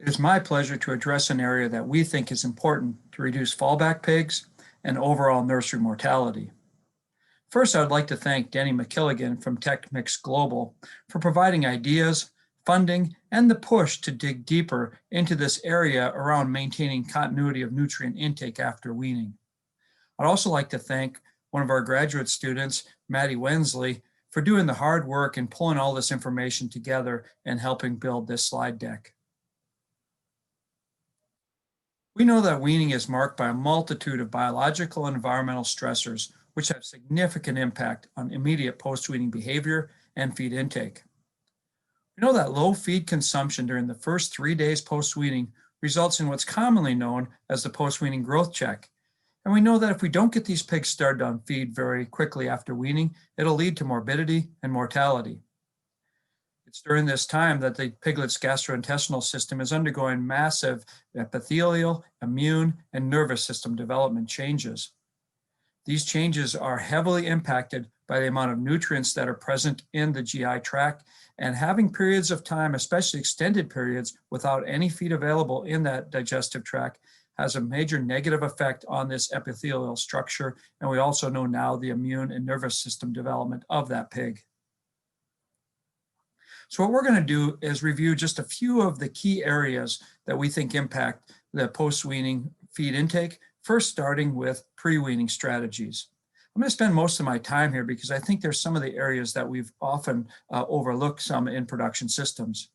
It is my pleasure to address an area that we think is important to reduce fallback pigs and overall nursery mortality. First, I would like to thank Denny McKilligan from TechMix Global for providing ideas, funding, and the push to dig deeper into this area around maintaining continuity of nutrient intake after weaning. I'd also like to thank one of our graduate students, Maddie Wensley, for doing the hard work and pulling all this information together and helping build this slide deck. We know that weaning is marked by a multitude of biological and environmental stressors, which have significant impact on immediate post-weaning behavior and feed intake. We know that low feed consumption during the first 3 days post-weaning results in what's commonly known as the post-weaning growth check. And we know that if we don't get these pigs started on feed very quickly after weaning, it'll lead to morbidity and mortality. It's during this time that the piglet's gastrointestinal system is undergoing massive epithelial, immune, and nervous system development changes. These changes are heavily impacted by the amount of nutrients that are present in the GI tract, and having periods of time, especially extended periods, without any feed available in that digestive tract has a major negative effect on this epithelial structure, and we also know now the immune and nervous system development of that pig. So what we're going to do is review just a few of the key areas that we think impact the post-weaning feed intake, first starting with pre-weaning strategies. I'm going to spend most of my time here because I think there's some of the areas that we've often overlooked some in production systems.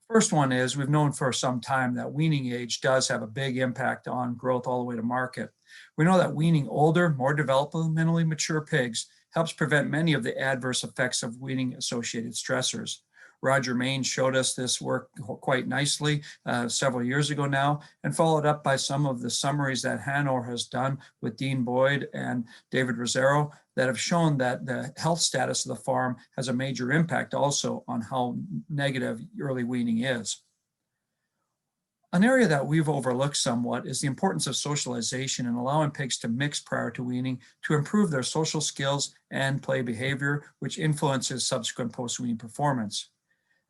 First one is we've known for some time that weaning age does have a big impact on growth all the way to market. We know that weaning older, more developmentally mature pigs helps prevent many of the adverse effects of weaning associated stressors. Roger Main showed us this work quite nicely several years ago now, and followed up by some of the summaries that Hanover has done with Dean Boyd and David Rosero that have shown that the health status of the farm has a major impact also on how negative early weaning is. An area that we've overlooked somewhat is the importance of socialization and allowing pigs to mix prior to weaning to improve their social skills and play behavior, which influences subsequent post-weaning performance.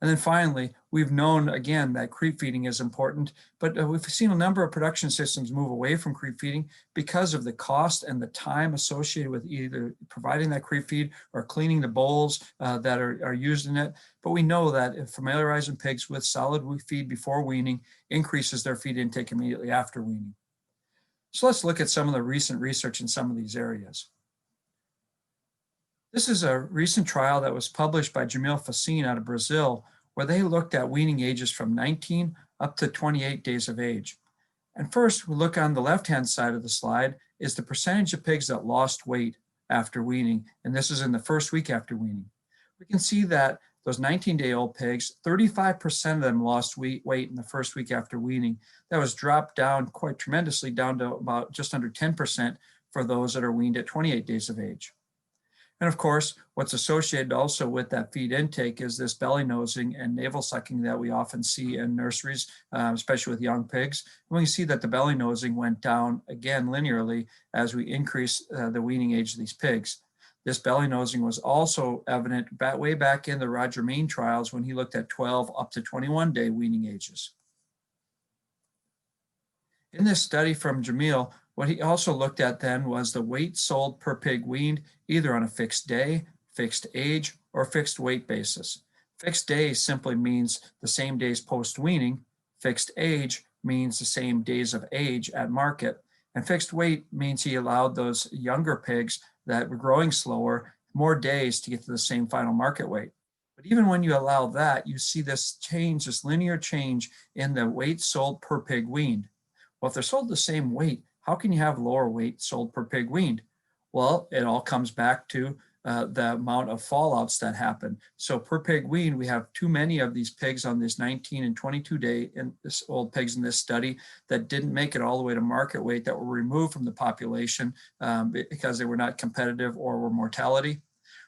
And then finally, we've known again that creep feeding is important, but we've seen a number of production systems move away from creep feeding because of the cost and the time associated with either providing that creep feed or cleaning the bowls that are used in it. But we know that familiarizing pigs with solid feed before weaning increases their feed intake immediately after weaning. So let's look at some of the recent research in some of these areas. This is a recent trial that was published by Jamil Facine out of Brazil, where they looked at weaning ages from 19 up to 28 days of age. And first, we look on the left-hand side of the slide is the percentage of pigs that lost weight after weaning, and this is in the first week after weaning. We can see that those 19-day-old pigs, 35% of them lost weight in the first week after weaning. That was dropped down quite tremendously, down to about just under 10% for those that are weaned at 28 days of age. And of course, what's associated also with that feed intake is this belly nosing and navel sucking that we often see in nurseries, especially with young pigs. And we can see that the belly nosing went down again linearly as we increase the weaning age of these pigs. This belly nosing was also evident way back in the Roger Main trials when he looked at 12 up to 21-day weaning ages. In this study from Jamil, what he also looked at then was the weight sold per pig weaned, either on a fixed day, fixed age, or fixed weight basis. Fixed day simply means the same days post-weaning. Fixed age means the same days of age at market. And fixed weight means he allowed those younger pigs that were growing slower more days to get to the same final market weight. But even when you allow that, you see this change, this linear change in the weight sold per pig weaned. Well, if they're sold the same weight, how can you have lower weight sold per pig weaned? Well, it all comes back to the amount of fallouts that happen. So per pig weaned, we have too many of these pigs on this 19 and 22 day old pigs in this study that didn't make it all the way to market weight, that were removed from the population because they were not competitive or were mortality,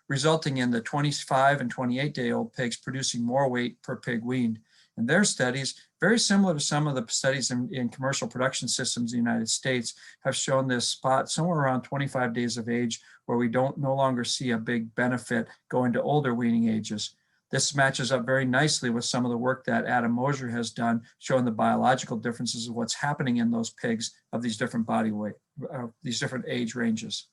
resulting in the 25 and 28 day old pigs producing more weight per pig weaned. And their studies, very similar to some of the studies in commercial production systems in the United States, have shown this spot somewhere around 25 days of age where we no longer see a big benefit going to older weaning ages. This matches up very nicely with some of the work that Adam Mosier has done, showing the biological differences of what's happening in those pigs of these different body weight, these different age ranges.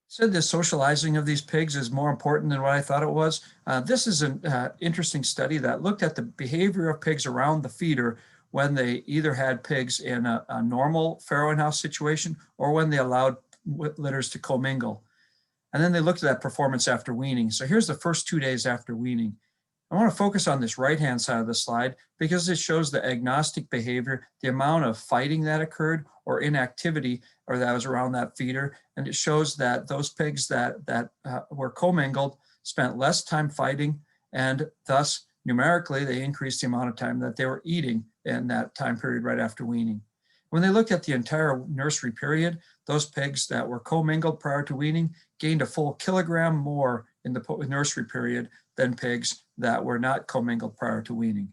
Said the socializing of these pigs is more important than what I thought it was. This is an interesting study that looked at the behavior of pigs around the feeder when they either had pigs in a normal farrowing house situation or when they allowed litters to commingle. And then they looked at that performance after weaning. So here's the first 2 days after weaning. I want to focus on this right-hand side of the slide because it shows the agnostic behavior, the amount of fighting that occurred or inactivity or that was around that feeder. And it shows that those pigs that were commingled spent less time fighting, and thus numerically they increased the amount of time that they were eating in that time period right after weaning. When they looked at the entire nursery period, those pigs that were commingled prior to weaning gained a full kilogram more in the nursery period than pigs that were not commingled prior to weaning.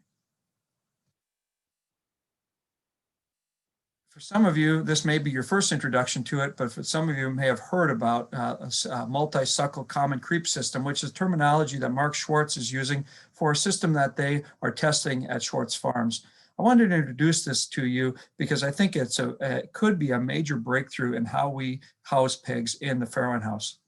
For some of you, this may be your first introduction to it, but for some of you may have heard about a multisuckle common creep system, which is terminology that Mark Schwartz is using for a system that they are testing at Schwartz Farms. I wanted to introduce this to you because I think it could be a major breakthrough in how we house pigs in the farrowing house.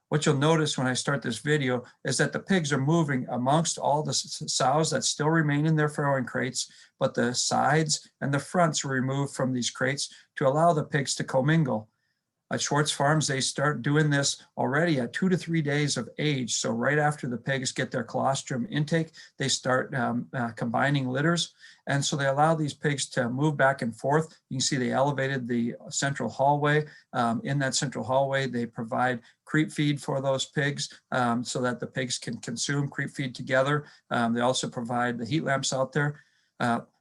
What you'll notice when I start this video is that the pigs are moving amongst all the sows that still remain in their farrowing crates, but the sides and the fronts were removed from these crates to allow the pigs to commingle. At Schwartz Farms, they start doing this already at 2 to 3 days of age. So right after the pigs get their colostrum intake, they start combining litters. And so they allow these pigs to move back and forth. You can see they elevated the central hallway. In that central hallway, they provide creep feed for those pigs so that the pigs can consume creep feed together. They also provide the heat lamps out there.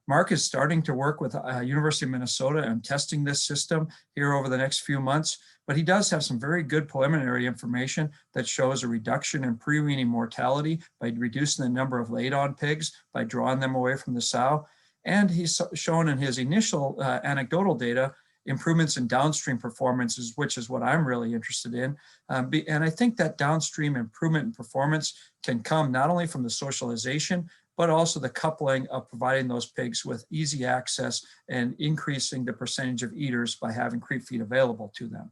Mark is starting to work with University of Minnesota and testing this system here over the next few months, but he does have some very good preliminary information that shows a reduction in pre-weaning mortality by reducing the number of laid-on pigs, by drawing them away from the sow. And he's shown in his initial anecdotal data improvements in downstream performances, which is what I'm really interested in. And I think that downstream improvement in performance can come not only from the socialization, but also the coupling of providing those pigs with easy access and increasing the percentage of eaters by having creep feed available to them.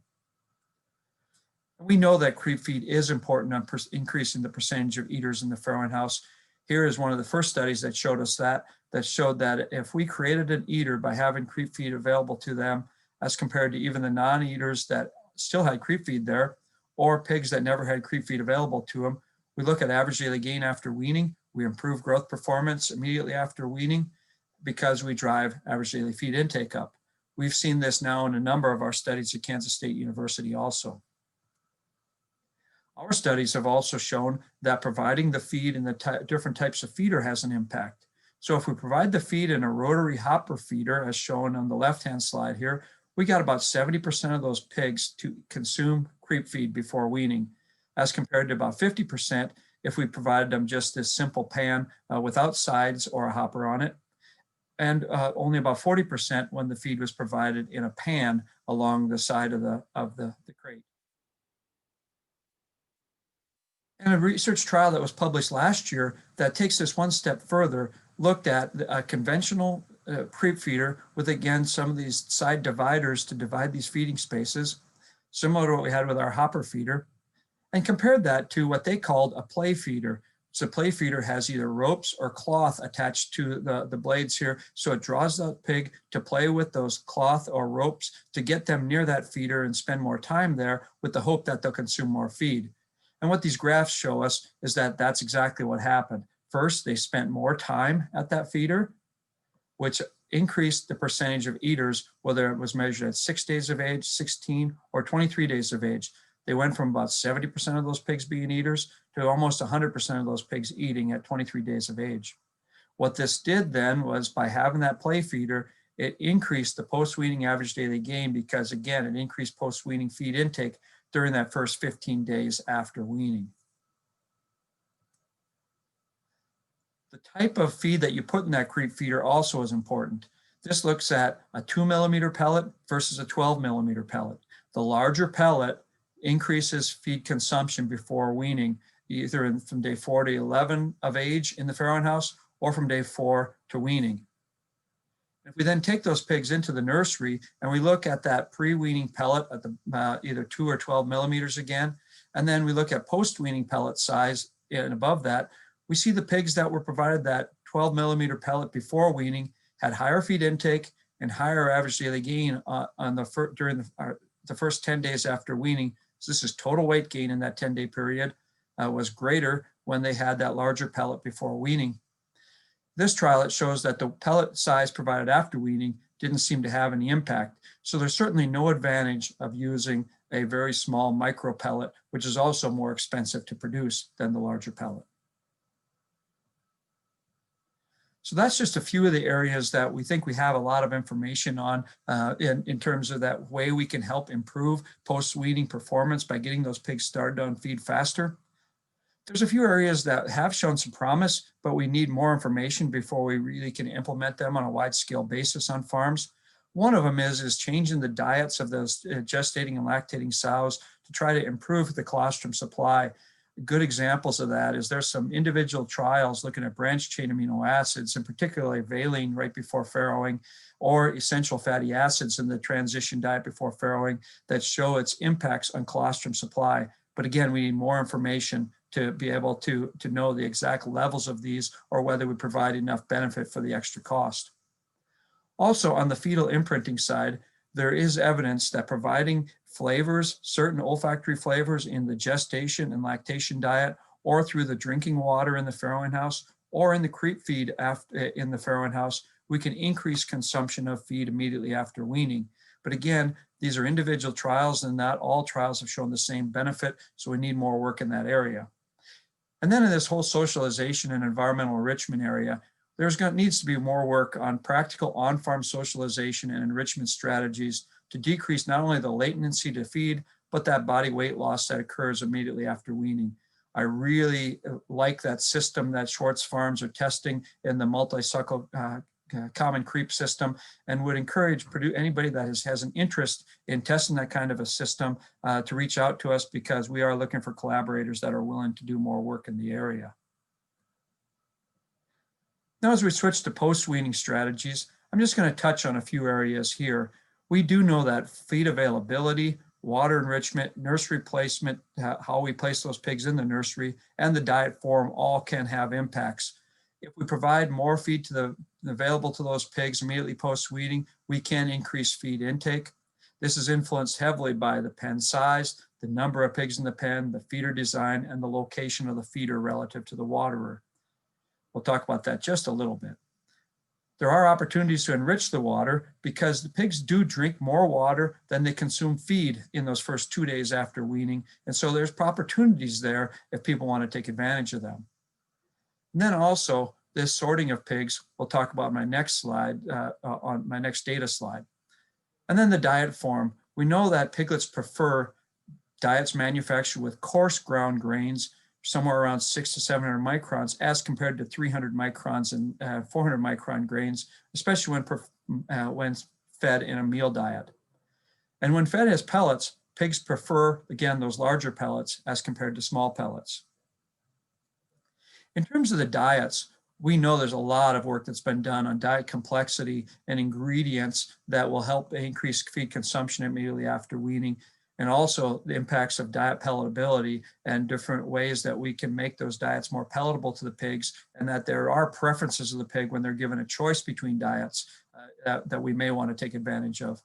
We know that creep feed is important on increasing the percentage of eaters in the farrowing house. Here is one of the first studies that showed us that showed that if we created an eater by having creep feed available to them, as compared to even the non-eaters that still had creep feed there, or pigs that never had creep feed available to them, we look at average daily gain after weaning. We improve growth performance immediately after weaning because we drive average daily feed intake up. We've seen this now in a number of our studies at Kansas State University also. Our studies have also shown that providing the feed in the different types of feeder has an impact. So if we provide the feed in a rotary hopper feeder, as shown on the left-hand slide here, we got about 70% of those pigs to consume creep feed before weaning, as compared to about 50% if we provided them just this simple pan without sides or a hopper on it, and only about 40% when the feed was provided in a pan along the side of the crate. And a research trial that was published last year that takes this one step further looked at a conventional creep feeder with, again, some of these side dividers to divide these feeding spaces, similar to what we had with our hopper feeder, and compared that to what they called a play feeder. So a play feeder has either ropes or cloth attached to the blades here, so it draws the pig to play with those cloth or ropes to get them near that feeder and spend more time there with the hope that they'll consume more feed. And what these graphs show us is that that's exactly what happened. First, they spent more time at that feeder, which increased the percentage of eaters, whether it was measured at 6 days of age, 16, or 23 days of age. They went from about 70% of those pigs being eaters to almost 100% of those pigs eating at 23 days of age. What this did then was, by having that play feeder, it increased the post-weaning average daily gain because, again, it increased post-weaning feed intake during that first 15 days after weaning. The type of feed that you put in that creep feeder also is important. This looks at a 2mm pellet versus a 12mm pellet. The larger pellet increases feed consumption before weaning either from day 4 to 11 of age in the farrowing house or from day 4 to weaning. If we then take those pigs into the nursery and we look at that pre-weaning pellet at the either 2 or 12 millimeters again, and then we look at post-weaning pellet size and above that, we see the pigs that were provided that 12 millimeter pellet before weaning had higher feed intake and higher average daily gain during the first 10 days after weaning. So this is total weight gain in that 10-day period was greater when they had that larger pellet before weaning. This trial, it shows that the pellet size provided after weaning didn't seem to have any impact. So there's certainly no advantage of using a very small micro pellet, which is also more expensive to produce than the larger pellet. So that's just a few of the areas that we think we have a lot of information on in terms of that way we can help improve post-weaning performance by getting those pigs started on feed faster. There's a few areas that have shown some promise, but we need more information before we really can implement them on a wide-scale basis on farms. One of them is changing the diets of those gestating and lactating sows to try to improve the colostrum supply. Good examples of that is there's some individual trials looking at branched chain amino acids, and particularly valine right before farrowing, or essential fatty acids in the transition diet before farrowing that show its impacts on colostrum supply. But again, we need more information to be able to know the exact levels of these or whether we provide enough benefit for the extra cost. Also, on the fetal imprinting side, there is evidence that providing flavors, certain olfactory flavors in the gestation and lactation diet, or through the drinking water in the farrowing house, or in the creep feed in the farrowing house, we can increase consumption of feed immediately after weaning. But again, these are individual trials, and not all trials have shown the same benefit, so we need more work in that area. And then in this whole socialization and environmental enrichment area, needs to be more work on practical on-farm socialization and enrichment strategies to decrease not only the latency to feed, but that body weight loss that occurs immediately after weaning. I really like that system that Schwartz Farms are testing in the Multisuckle common creep system, and would encourage anybody that has an interest in testing that kind of a system to reach out to us, because we are looking for collaborators that are willing to do more work in the area. Now, as we switch to post-weaning strategies, I'm just going to touch on a few areas here. We do know that feed availability, water enrichment, nursery placement, how we place those pigs in the nursery, and the diet form all can have impacts. If we provide more feed available to those pigs immediately post-weaning, we can increase feed intake. This is influenced heavily by the pen size, the number of pigs in the pen, the feeder design, and the location of the feeder relative to the waterer. We'll talk about that just a little bit. There are opportunities to enrich the water because the pigs do drink more water than they consume feed in those first 2 days after weaning. And so there's opportunities there if people want to take advantage of them. And then also this sorting of pigs, we'll talk about my next slide, on my next data slide. And then the diet form. We know that piglets prefer diets manufactured with coarse ground grains, somewhere around 600 to 700 microns, as compared to 300 microns and 400 micron grains, especially when fed in a meal diet. And when fed as pellets, pigs prefer, again, those larger pellets as compared to small pellets. In terms of the diets, we know there's a lot of work that's been done on diet complexity and ingredients that will help increase feed consumption immediately after weaning, and also the impacts of diet palatability and different ways that we can make those diets more palatable to the pigs, and that there are preferences of the pig when they're given a choice between diets that we may want to take advantage of.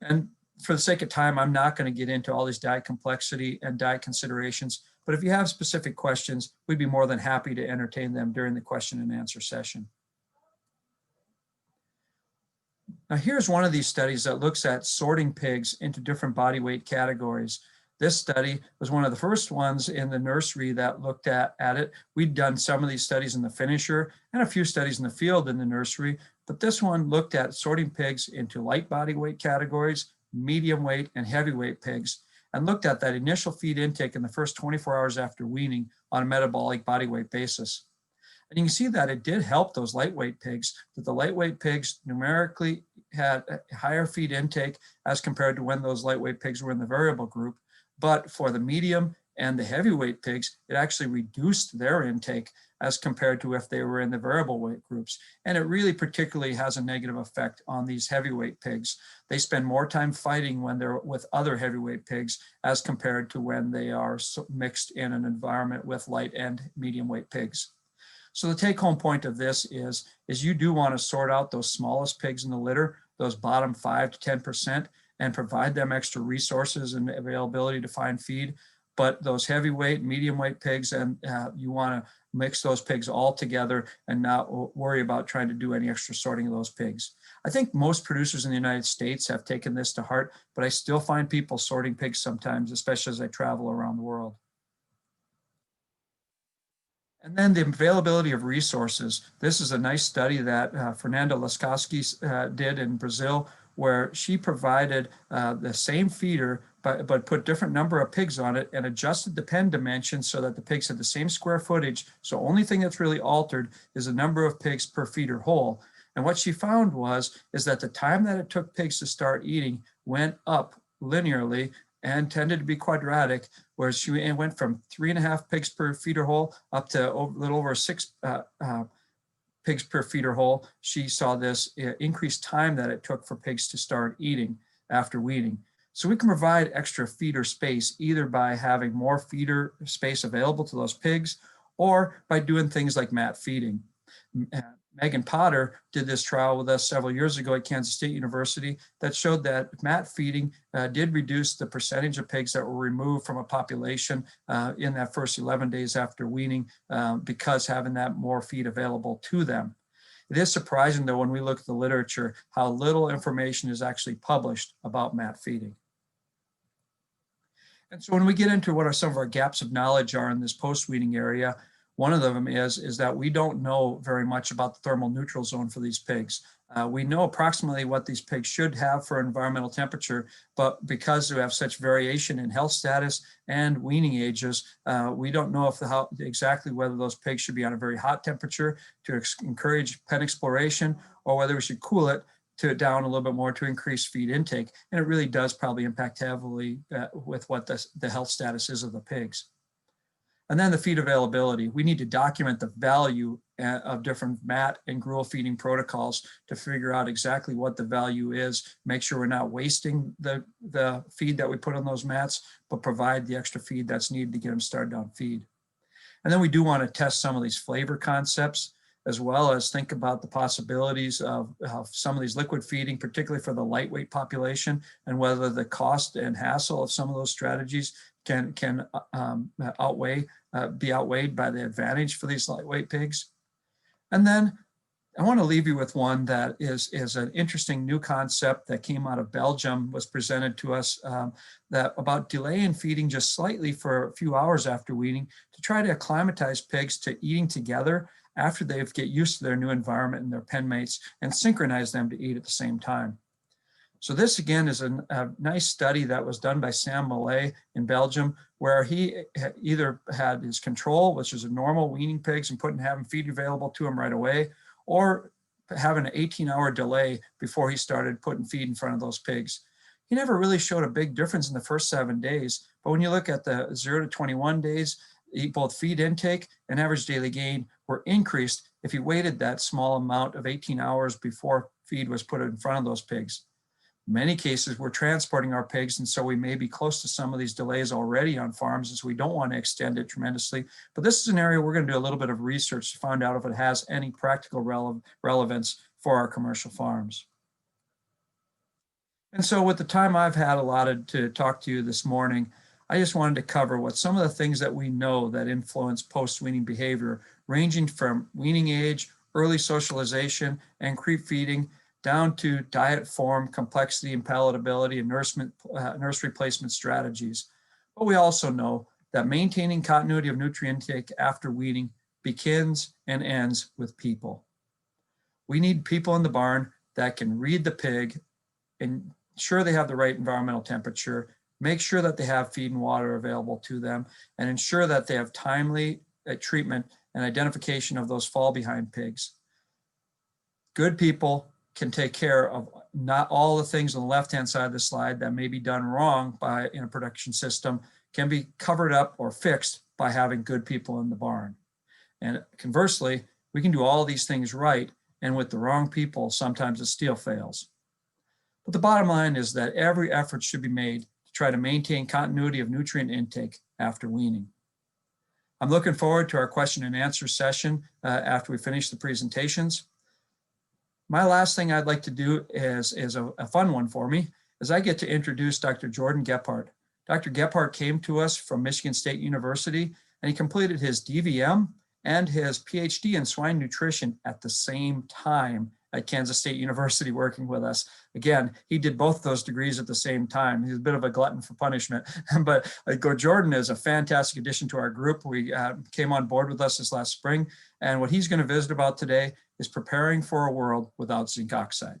And for the sake of time, I'm not going to get into all these diet complexity and diet considerations, but if you have specific questions, we'd be more than happy to entertain them during the question and answer session. Now, here's one of these studies that looks at sorting pigs into different body weight categories. This study was one of the first ones in the nursery that looked at it. We'd done some of these studies in the finisher and a few studies in the field in the nursery, but this one looked at sorting pigs into light body weight categories, medium weight, and heavyweight pigs, and looked at that initial feed intake in the first 24 hours after weaning on a metabolic body weight basis. And you can see that it did help those lightweight pigs, that the lightweight pigs numerically had a higher feed intake as compared to when those lightweight pigs were in the variable group. But for the medium And the heavyweight pigs, it actually reduced their intake as compared to if they were in the variable weight groups. And it really particularly has a negative effect on these heavyweight pigs. They spend more time fighting when they're with other heavyweight pigs as compared to when they are mixed in an environment with light and medium weight pigs. So the take home point of this is you do want to sort out those smallest pigs in the litter, those bottom 5 to 10%, and provide them extra resources and availability to find feed. But those heavyweight, medium weight pigs, and you want to mix those pigs all together and not worry about trying to do any extra sorting of those pigs. I think most producers in the United States have taken this to heart, but I still find people sorting pigs sometimes, especially as I travel around the world. And then the availability of resources. This is a nice study that Fernanda Laskowski did in Brazil, where she provided the same feeder, but put different number of pigs on it and adjusted the pen dimensions so that the pigs had the same square footage. So only thing that's really altered is the number of pigs per feeder hole. And what she found is that the time that it took pigs to start eating went up linearly and tended to be quadratic, whereas she went from 3.5 pigs per feeder hole up to a little over 6 pigs per feeder hole. She saw this increased time that it took for pigs to start eating after weaning. So we can provide extra feeder space either by having more feeder space available to those pigs or by doing things like mat feeding. Megan Potter did this trial with us several years ago at Kansas State University that showed that mat feeding did reduce the percentage of pigs that were removed from a population in that first 11 days after weaning because having that more feed available to them. It is surprising though when we look at the literature how little information is actually published about mat feeding. And so when we get into what are some of our gaps of knowledge are in this post-weaning area, one of them is that we don't know very much about the thermal neutral zone for these pigs. We know approximately what these pigs should have for environmental temperature, but because we have such variation in health status and weaning ages, we don't know exactly whether those pigs should be on a very hot temperature to encourage pen exploration or whether we should cool it down a little bit more to increase feed intake. And it really does probably impact heavily with what the health status is of the pigs. And then the feed availability. We need to document the value of different mat and gruel feeding protocols to figure out exactly what the value is, make sure we're not wasting the feed that we put on those mats, but provide the extra feed that's needed to get them started on feed. And then we do want to test some of these flavor concepts, as well as think about the possibilities of some of these liquid feeding, particularly for the lightweight population, and whether the cost and hassle of some of those strategies can be outweighed by the advantage for these lightweight pigs. And then I want to leave you with one that is an interesting new concept that came out of Belgium, was presented to us that about delaying feeding just slightly for a few hours after weaning to try to acclimatize pigs to eating together after they get used to their new environment and their pen mates and synchronize them to eat at the same time. So this again is a nice study that was done by Sam Millet in Belgium, where he either had his control, which is a normal weaning pigs and having feed available to him right away, or having an 18-hour delay before he started putting feed in front of those pigs. He never really showed a big difference in the first 7 days, but when you look at the 0 to 21 days, both feed intake and average daily gain were increased if you waited that small amount of 18 hours before feed was put in front of those pigs. In many cases, we're transporting our pigs, and so we may be close to some of these delays already on farms, and so we don't want to extend it tremendously. But this is an area we're going to do a little bit of research to find out if it has any practical relevance for our commercial farms. And so with the time I've had allotted to talk to you this morning, I just wanted to cover what some of the things that we know that influence post-weaning behavior, ranging from weaning age, early socialization, and creep feeding, down to diet form, complexity, and palatability, and nurse replacement strategies. But we also know that maintaining continuity of nutrient intake after weaning begins and ends with people. We need people in the barn that can read the pig, ensure they have the right environmental temperature, make sure that they have feed and water available to them, and ensure that they have timely treatment and identification of those fall behind pigs. Good people can take care of not all the things on the left-hand side of the slide that may be done wrong in a production system, can be covered up or fixed by having good people in the barn. And conversely, we can do all these things right, and with the wrong people, sometimes it still fails. But the bottom line is that every effort should be made to try to maintain continuity of nutrient intake after weaning. I'm looking forward to our question and answer session after we finish the presentations. My last thing I'd like to do is a fun one for me, is I get to introduce Dr. Jordan Gebhardt. Dr. Gebhardt came to us from Michigan State University, and he completed his DVM and his PhD in swine nutrition at the same time at Kansas State University working with us. Again, he did both those degrees at the same time. He's a bit of a glutton for punishment, but Jordan is a fantastic addition to our group. We came on board with us this last spring, and what he's going to visit about today is preparing for a world without zinc oxide.